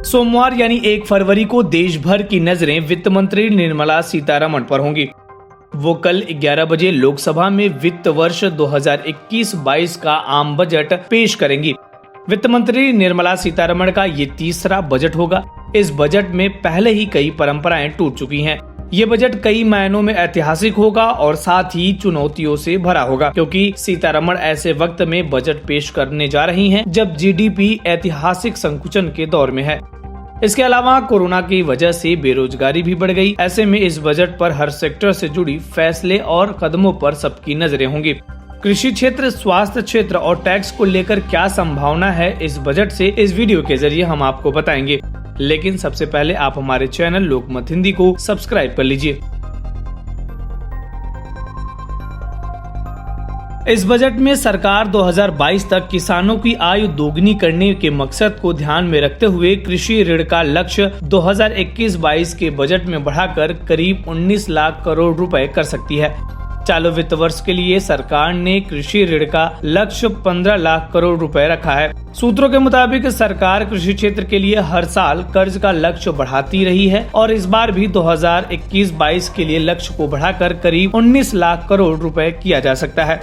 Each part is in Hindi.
सोमवार यानी 1 फरवरी को देश भर की नजरें वित्त मंत्री निर्मला सीतारमण पर होंगी। वो कल 11 बजे लोकसभा में वित्त वर्ष 2021-22 का आम बजट पेश करेंगी। वित्त मंत्री निर्मला सीतारमण का ये तीसरा बजट होगा। इस बजट में पहले ही कई परंपराएं टूट चुकी हैं। ये बजट कई मायनों में ऐतिहासिक होगा और साथ ही चुनौतियों से भरा होगा, क्योंकि सीतारमण ऐसे वक्त में बजट पेश करने जा रही हैं जब जीडीपी ऐतिहासिक संकुचन के दौर में है। इसके अलावा कोरोना की वजह से बेरोजगारी भी बढ़ गई। ऐसे में इस बजट पर हर सेक्टर से जुड़ी फैसले और कदमों पर सबकी नजरें होंगी। कृषि क्षेत्र, स्वास्थ्य क्षेत्र और टैक्स को लेकर क्या संभावना है इस बजट से, इस वीडियो के जरिए हम आपको बताएंगे। लेकिन सबसे पहले आप हमारे चैनल लोकमत हिंदी को सब्सक्राइब कर लीजिए। इस बजट में सरकार 2022 तक किसानों की आय दोगुनी करने के मकसद को ध्यान में रखते हुए कृषि ऋण का लक्ष्य 2021-22 के बजट में बढ़ाकर करीब 19 लाख करोड़ रुपए कर सकती है। चालू वित्त वर्ष के लिए सरकार ने कृषि ऋण का लक्ष्य 15 लाख करोड़ रुपए रखा है। सूत्रों के मुताबिक सरकार कृषि क्षेत्र के लिए हर साल कर्ज का लक्ष्य बढ़ाती रही है और इस बार भी 2021-22 के लिए लक्ष्य को बढ़ाकर करीब 19 लाख करोड़ रुपए किया जा सकता है।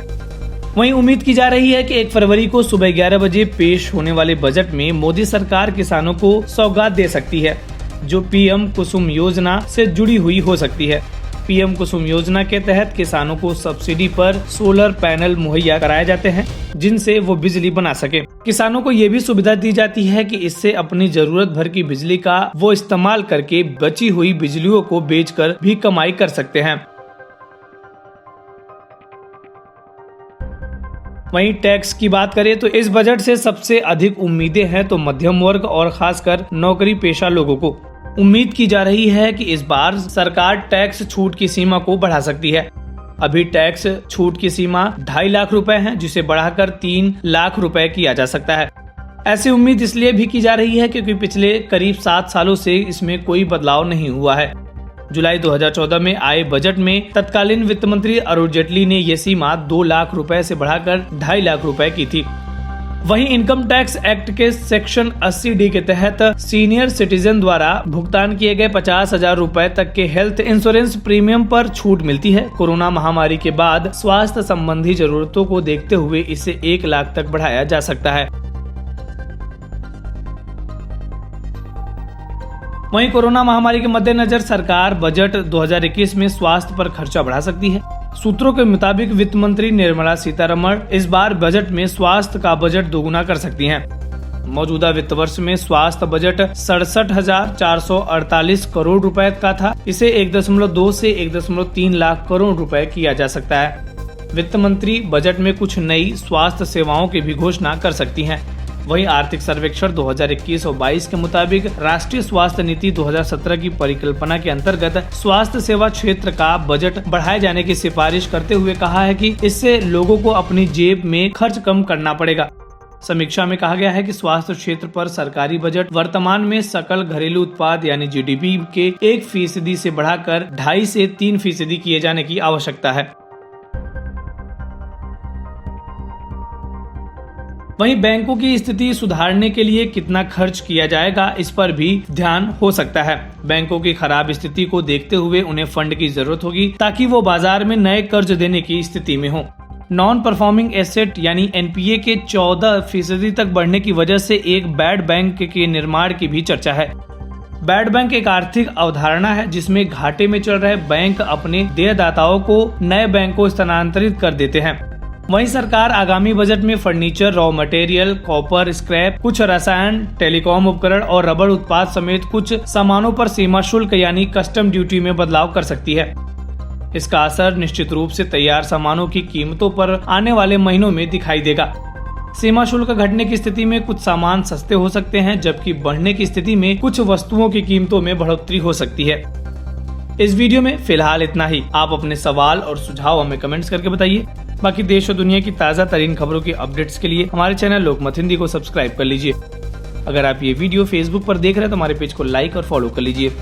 वहीं उम्मीद की जा रही है कि 1 फरवरी को सुबह 11 बजे पेश होने वाले बजट में मोदी सरकार किसानों को सौगात दे सकती है, जो पीएम कुसुम योजना से जुड़ी हुई हो सकती है। पीएम कुसुम योजना के तहत किसानों को सब्सिडी पर सोलर पैनल मुहैया कराए जाते हैं, जिनसे वो बिजली बना सके। किसानों को ये भी सुविधा दी जाती है कि इससे अपनी जरूरत भर की बिजली का वो इस्तेमाल करके बची हुई बिजलियों को बेचकर भी कमाई कर सकते हैं। वहीं टैक्स की बात करें तो इस बजट से सबसे अधिक उम्मीदें हैं तो मध्यम वर्ग और खासकर नौकरी पेशा लोगों को। उम्मीद की जा रही है कि इस बार सरकार टैक्स छूट की सीमा को बढ़ा सकती है। अभी टैक्स छूट की सीमा 2.5 लाख रुपए है, जिसे बढ़ाकर 3 लाख रुपए किया जा सकता है। ऐसी उम्मीद इसलिए भी की जा रही है क्योंकि पिछले करीब 7 सालों से इसमें कोई बदलाव नहीं हुआ है। जुलाई 2014 में आए बजट में तत्कालीन वित्त मंत्री अरुण जेटली ने ये सीमा 2 लाख रुपए से बढ़ाकर 2.5 लाख रुपए की थी। वहीं इनकम टैक्स एक्ट के सेक्शन 80D के तहत सीनियर सिटीजन द्वारा भुगतान किए गए 50,000 रुपए तक के हेल्थ इंश्योरेंस प्रीमियम पर छूट मिलती है। कोरोना महामारी के बाद स्वास्थ्य संबंधी जरूरतों को देखते हुए इसे 1 लाख तक बढ़ाया जा सकता है। वहीं कोरोना महामारी के मद्देनजर सरकार बजट 2021 में स्वास्थ्य पर खर्चा बढ़ा सकती है। सूत्रों के मुताबिक वित्त मंत्री निर्मला सीतारमण इस बार बजट में स्वास्थ्य का बजट दोगुना कर सकती हैं। मौजूदा वित्त वर्ष में स्वास्थ्य बजट 67,448 करोड़ रुपए का था। इसे 1.2 से 1.3 लाख करोड़ रुपए किया जा सकता है। वित्त मंत्री बजट में कुछ नई स्वास्थ्य सेवाओं की भी घोषणा कर सकती हैं। वहीं आर्थिक सर्वेक्षण 2021 और 22 के मुताबिक राष्ट्रीय स्वास्थ्य नीति 2017 की परिकल्पना के अंतर्गत स्वास्थ्य सेवा क्षेत्र का बजट बढ़ाए जाने की सिफारिश करते हुए कहा है कि इससे लोगों को अपनी जेब में खर्च कम करना पड़ेगा। समीक्षा में कहा गया है कि स्वास्थ्य क्षेत्र पर सरकारी बजट वर्तमान में सकल घरेलू उत्पाद यानी जीडीपी के 1% से बढ़ाकर 2.5 से 3% किए जाने की आवश्यकता है। वहीं बैंकों की स्थिति सुधारने के लिए कितना खर्च किया जाएगा, इस पर भी ध्यान हो सकता है। बैंकों की खराब स्थिति को देखते हुए उन्हें फंड की जरूरत होगी ताकि वो बाजार में नए कर्ज देने की स्थिति में हो। नॉन परफॉर्मिंग एसेट यानी एनपीए के 14% तक बढ़ने की वजह से एक बैड बैंक के निर्माण की भी चर्चा है। बैड बैंक एक आर्थिक अवधारणा है जिसमें घाटे में चल रहे बैंक अपने देयदाताओं को नए बैंक को स्थानांतरित कर देते हैं। वहीं सरकार आगामी बजट में furniture, raw material, copper, scrap, कुछ रसायन, टेलीकॉम उपकरण और रबर उत्पाद समेत कुछ सामानों पर सीमा शुल्क यानी कस्टम ड्यूटी में बदलाव कर सकती है। इसका असर निश्चित रूप से तैयार सामानों की कीमतों पर आने वाले महीनों में दिखाई देगा। सीमा शुल्क घटने की स्थिति में कुछ सामान सस्ते हो सकते हैं, जबकि बढ़ने की स्थिति में कुछ वस्तुओं की कीमतों में बढ़ोतरी हो सकती है। इस वीडियो में फिलहाल इतना ही। आप अपने सवाल और सुझाव हमें कमेंट्स करके बताइए। बाकी देश और दुनिया की ताज़ा तरीन खबरों की अपडेट्स के लिए हमारे चैनल लोकमत हिंदी को सब्सक्राइब कर लीजिए। अगर आप ये वीडियो फेसबुक पर देख रहे हैं तो हमारे पेज को लाइक और फॉलो कर लीजिए।